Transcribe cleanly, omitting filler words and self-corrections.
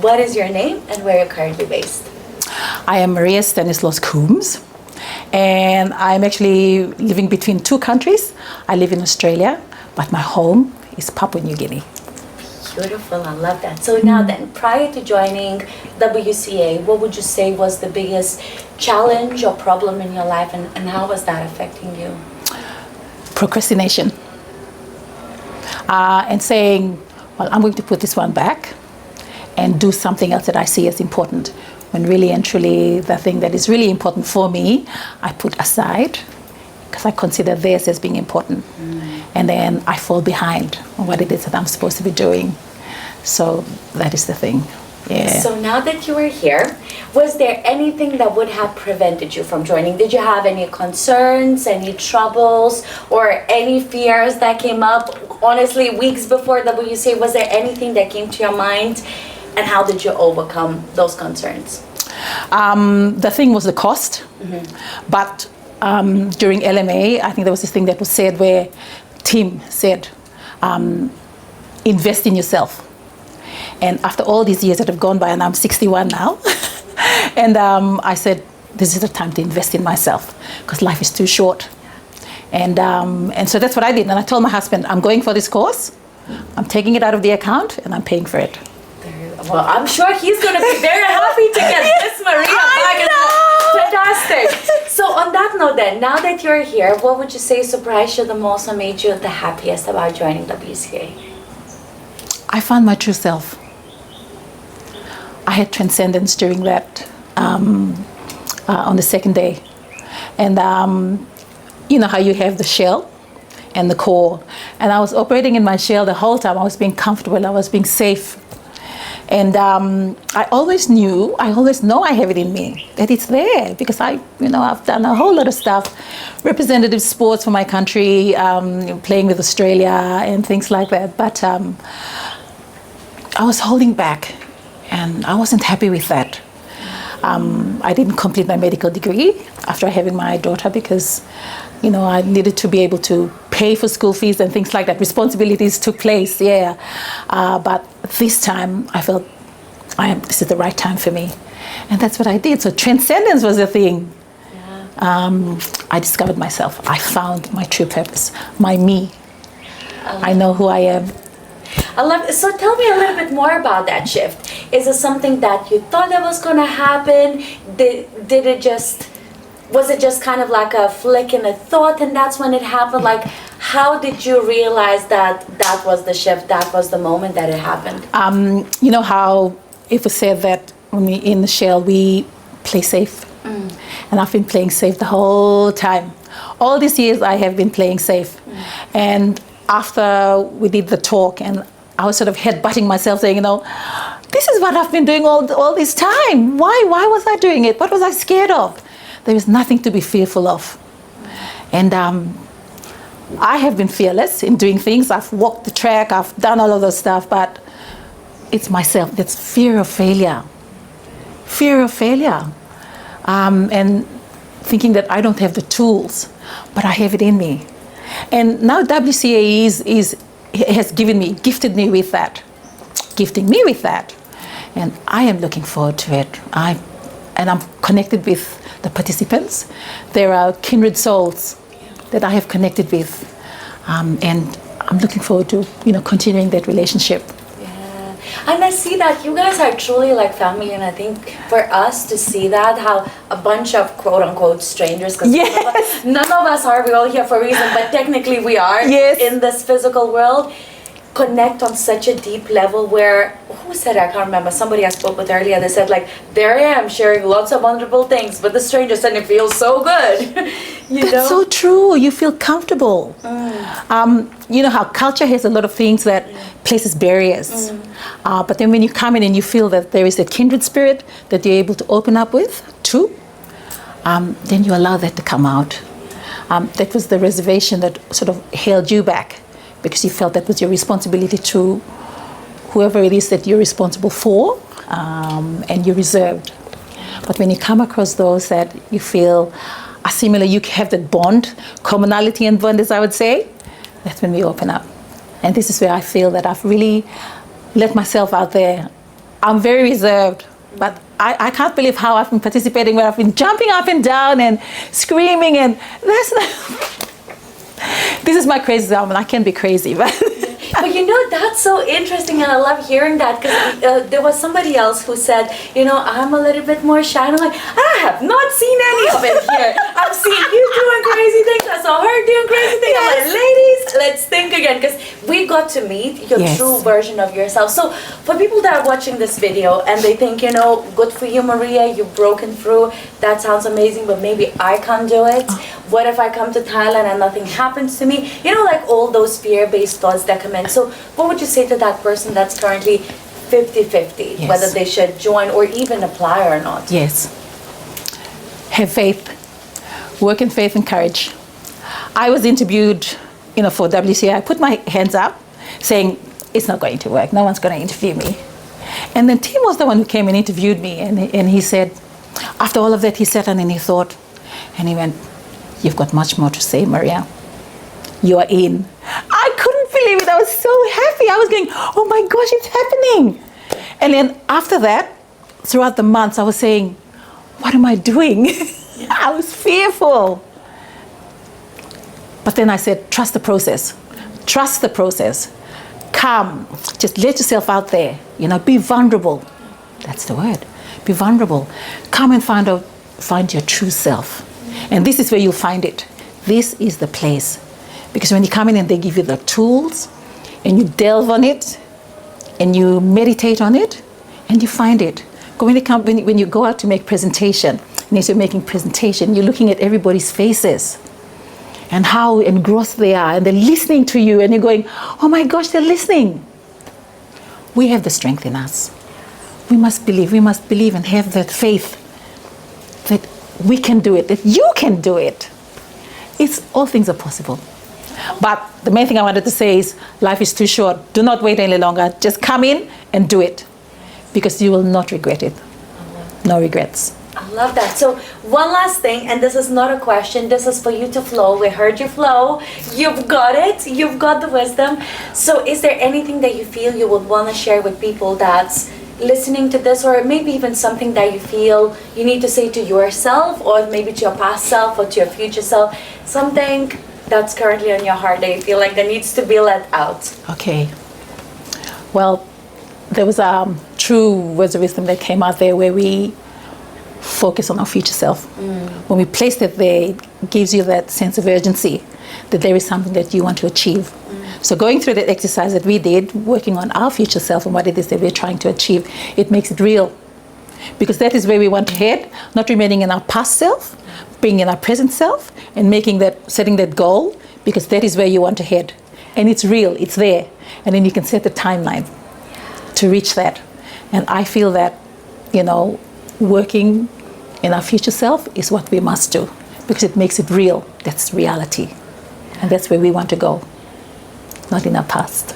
What is your name and where you're currently based? I am Maria Stanislaus Coombs, and I'm actually living between two countries. I live in Australia, but my home is Papua New Guinea. Beautiful, I love that. So now then, prior to joining WCA, what would you say was the biggest challenge or problem in your life, and how was that affecting you? Procrastination. And saying, well, I'm going to put this one back and do something else that I see as important. When really and truly the thing that is really important for me, I put aside because I consider theirs as being important. And then I fall behind on what it is that I'm supposed to be doing. So that is the thing. Yeah. So now that you are here, was there anything that would have prevented you from joining? Did you have any concerns, any troubles, or any fears that came up? Honestly, weeks before WCA, was there anything that came to your mind? And how did you overcome those concerns? The thing was the cost. But during LMA, I think there was this thing that was said where Tim said, invest in yourself. And after all these years that have gone by, and I'm 61 now, and I said, this is the time to invest in myself because life is too short. And so that's what I did. And I told my husband, I'm going for this course, I'm taking it out of the account, and I'm paying for it. Well, I'm sure he's going to be very happy to get this Maria back. Fantastic. So on that note then, now that you're here, what would you say surprised you the most or made you the happiest about joining WCA? I found my true self. I had transcendence during that, on the second day. And you know how you have the shell and the core. And I was operating in my shell the whole time. I was being comfortable, I was being safe. And I always know I have it in me, that it's there, because I've done a whole lot of stuff, representative sports for my country, playing with Australia and things like that. But I was holding back, and I wasn't happy with that. I didn't complete my medical degree after having my daughter because, I needed to be able to pay for school fees and things like that. Responsibilities took place, yeah. But this time I felt this is the right time for me. And that's what I did. So transcendence was the thing. Yeah. I discovered myself. I found my true purpose, my me. I know who I am. I love it. So tell me a little bit more about that shift. Is it something that you thought that was going to happen? Was it just kind of like a flick in a thought and that's when it happened? Like, how did you realize that was the shift, that was the moment that it happened? You know how it was said that when we in the shell, we play safe. And I've been playing safe the whole time. All these years I have been playing safe. And after we did the talk, and I was sort of headbutting myself saying, this is what I've been doing all this time. Why was I doing it? What was I scared of? There is nothing to be fearful of. And I have been fearless in doing things. I've walked the track, I've done all of those stuff, but it's myself. That's fear of failure. Fear of failure. And thinking that I don't have the tools, but I have it in me. And now WCA has gifted me with that, gifting me with that. And I am looking forward to it. And I'm connected with the participants. There are kindred souls that I have connected with. And I'm looking forward to, continuing that relationship. Yeah. And I see that you guys are truly like family, and I think for us to see that, how a bunch of quote unquote strangers, because none of us are, we're all here for a reason, but technically we are in this physical world, connect on such a deep level where, who said it? I can't remember, somebody I spoke with earlier, they said like, there I am sharing lots of wonderful things, but the strangers, and it feels so good. That's so true. You feel comfortable. You know how culture has a lot of things that places barriers. But then when you come in and you feel that there is a kindred spirit that you're able to open up with too, then you allow that to come out. That was the reservation that sort of held you back, because you felt that was your responsibility to whoever it is that you're responsible for, and you're reserved. But when you come across those that you feel are similar, you have that bond, commonality and bond, as I would say, that's when we open up. And this is where I feel that I've really let myself out there I'm very reserved, but I can't believe how I've been participating, where I've been jumping up and down and screaming, and that's not, this is my crazy element. I can be crazy, but But you know, that's so interesting, and I love hearing that, because there was somebody else who said, you know, I'm a little bit more shy. And I'm like, I have not seen any of it here. I've seen you doing crazy things. I saw her doing crazy things. I'm like, ladies, let's think again, because we got to meet your true version of yourself. So for people that are watching this video and they think, you know, good for you, Maria, you've broken through. That sounds amazing, but maybe I can't do it. What if I come to Thailand and nothing happens to me? You know, like all those fear-based thoughts that come in. So what would you say to that person that's currently 50-50, whether they should join or even apply or not? Yes. Have faith. Work in faith and courage. I was interviewed, you know, for WCA. I put my hands up saying, it's not going to work. No one's going to interview me. And then Tim was the one who came and interviewed me. And he said, after all of that, he sat down and he thought, and he went, you've got much more to say, Maria. You are in. I couldn't believe it. I was so happy. I was going, oh my gosh, it's happening. And then after that, throughout the months, I was saying, what am I doing? I was fearful. But then I said, trust the process. Trust the process. Come, just let yourself out there. You know, be vulnerable. That's the word. Be vulnerable. Come and find your true self. And this is where you'll find it. This is the place. Because when you come in and they give you the tools, and you delve on it, and you meditate on it, and you find it. When you go out to make presentation, and as you're making presentation, you're looking at everybody's faces, and how engrossed they are, and they're listening to you, and you're going, oh my gosh, they're listening. We have the strength in us. We must believe and have that faith that we can do it, that you can do it. All things are possible. But the main thing I wanted to say is life is too short. Do not wait any longer. Just come in and do it, because you will not regret it. No regrets. I love that. So one last thing, and this is not a question, this is for you to flow. We heard you flow. You've got it. You've got the wisdom. So is there anything that you feel you would want to share with people that's listening to this, or maybe even something that you feel you need to say to yourself, or maybe to your past self or to your future self, something that's currently on your heart that you feel like that needs to be let out? Okay. Well, there was true words of wisdom that came out there, where we focus on our future self. When we place it there, it gives you that sense of urgency that there is something that you want to achieve. So going through that exercise that we did, working on our future self and what it is that we're trying to achieve, it makes it real. Because that is where we want to head, not remaining in our past self, being in our present self, and setting that goal, because that is where you want to head. And it's real, it's there. And then you can set the timeline to reach that. And I feel that, you know, working in our future self is what we must do, because it makes it real. That's reality. And that's where we want to go, not in our past.